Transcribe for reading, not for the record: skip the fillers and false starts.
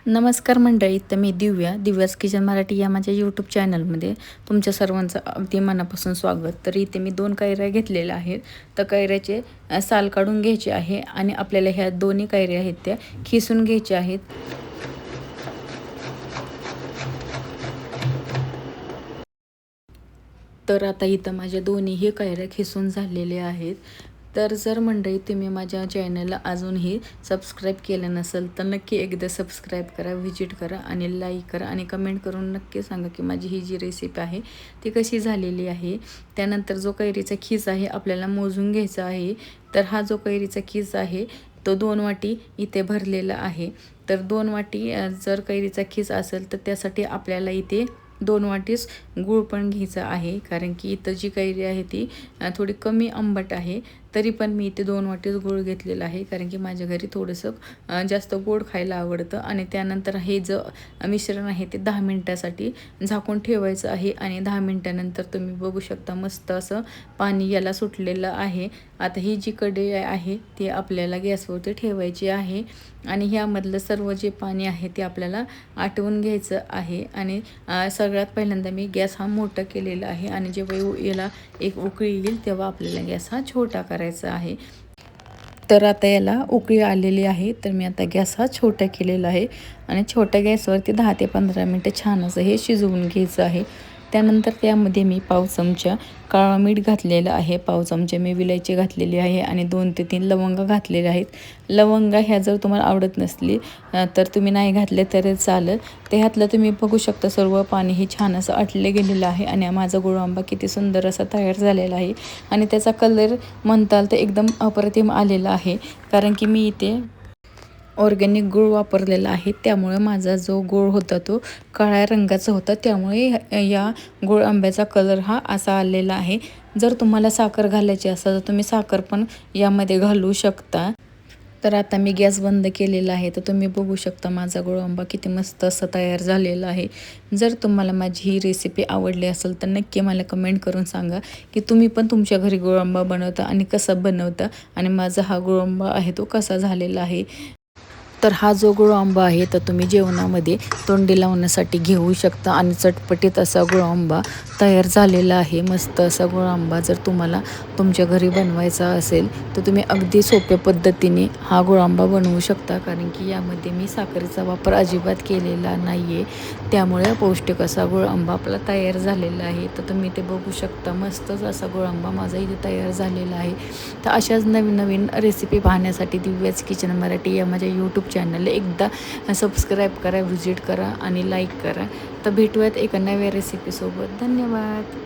नमस्कार मंडळी, तर मी दिव्यास किचन मराठी या माझ्या यूट्यूब चॅनलमध्ये तुमच्या सर्वांचं अगदी मनापासून स्वागत. तर इथे मी 2 कैऱ्या घेतलेल्या आहेत. तर कैऱ्याचे साल काढून घ्यायचे आहे आणि आपल्याला ह्या दोन्ही कैऱ्या आहेत त्या खिसून घ्यायच्या आहेत. तर आता इथं माझ्या दोन्हीही कैऱ्या खिसून झालेल्या आहेत. तर जर मंडळी तुम्ही माझ्या चॅनलला अजूनही सबस्क्राईब केलं नसेल तर नक्की एकदा सबस्क्राईब करा, व्हिजिट करा आणि लाईक करा आणि कमेंट करून नक्की सांगा की माझी ही जी रेसिपी आहे ती कशी झालेली आहे. त्यानंतर जो कैरीचा खीस आहे आपल्याला मोजून घ्यायचा आहे. तर हा जो कैरीचा खीस आहे तो 2 वाटी इथे भरलेला आहे. तर 2 वाटी जर कैरीचा खीस असेल तर त्यासाठी आपल्याला इथे 2 वाटीच गूळ पण घ्यायचा आहे, कारण की इथं जी कैरी आहे ती थोडी कमी आंबट आहे. तरी पण मी इथे 2 वाटीच गूळ घेतलेला आहे, कारण की माझ्या घरी थोडंसं जास्त गोड खायला आवडतं. आणि त्यानंतर हे जे मिश्रण आहे ते 10 मिनटासाठी झाकून ठेवायचं आहे आणि 10 मिनटानंतर तुम्ही बघू शकता मस्त असं पाणी याला सुटलेलं आहे. आता ही जी कढई आहे ती आपल्याला गॅसवरती ठेवायची आहे आणि ह्यामधलं सर्व जे पाणी आहे ते आपल्याला आटवून घ्यायचं आहे. आणि सगळ्यात पहिल्यांदा मी गॅस हा मोठा केलेला आहे आणि जेव्हा याला एक उकळी येईल तेव्हा आपल्याला गॅस हा छोटा करायचा आहे. तर आता याला उकळी आलेली आहे, तर मी आता गॅस हा छोटा केलेला आहे आणि छोट्या गॅसवरती 10 ते 15 मिनटं छान असं हे शिजवून घ्यायचं आहे. त्यानंतर त्यामध्ये मी पाव चमचा काळा मीठ घातलेलं आहे, पाव चमचा मी विलायची घातलेली आहे आणि 2 ते 3 लवंगा घातलेल्या आहेत. लवंगा ह्या जर तुम्हाला आवडत नसली तर तुम्ही नाही घातले तरी चालेल. त्यातलं तुम्ही बघू शकता सर्व पाणी हे छान असं आटले गेलेलं आहे आणि माझा गोड आंबा किती सुंदर असा तयार झालेला आहे आणि त्याचा कलर म्हणताल तर एकदम अप्रतिम आलेला आहे, कारण की मी इथे ऑर्गॅनिक गूळ वापरलेला आहे. त्यामुळे माझा जो गूळ होता तो काळ्या रंगाचा होता, त्यामुळे या गूळ आंब्याचा कलर हा असा आलेला आहे. जर तुम्हाला साखर घालायची असेल तर तुम्ही साखर पण यामध्ये घालू शकता. तर आता मी गॅस बंद केलेला आहे, तर तुम्ही बघू शकता माझा गूळ आंबा किती मस्त असं तयार झालेला आहे. जर तुम्हाला माझी ही रेसिपी आवडली असेल तर नक्की मला कमेंट करून सांगा की तुम्ही पण तुमच्या घरी गूळ आंबा बनवता आणि कसा बनवता आणि माझा हा गूळ आंबा आहे तो कसा झालेला आहे. तर हा जो गूळ आंबा आहे तर तुम्ही जेवणामध्ये तोंडी लावण्यासाठी घेऊ शकता आणि चटपटीत असा गूळ आंबा तयार झालेला आहे. मस्त असा गूळ आंबा जर तुम्हाला तुमच्या घरी बनवायचा असेल तर तुम्ही अगदी सोप्या पद्धतीने हा गूळ आंबा बनवू शकता, कारण की यामध्ये मी साखरेचा वापर अजिबात केलेला नाही आहे. त्यामुळे पौष्टिक असा गूळ आंबा आपला तयार झालेला आहे. तर तुम्ही ते बघू शकता मस्तच असा गूळ आंबा माझा इथे तयार झालेला आहे. तर अशाच नवीन नवीन रेसिपी पाहण्यासाठी दिव्याच किचन मराठी या माझ्या यूट्यूब चॅनलला एकदा सबस्क्राईब करा, व्हिजिट करा आणि लाईक करा. तर भेटूयात एका नव्या रेसिपीसोबत. धन्यवाद.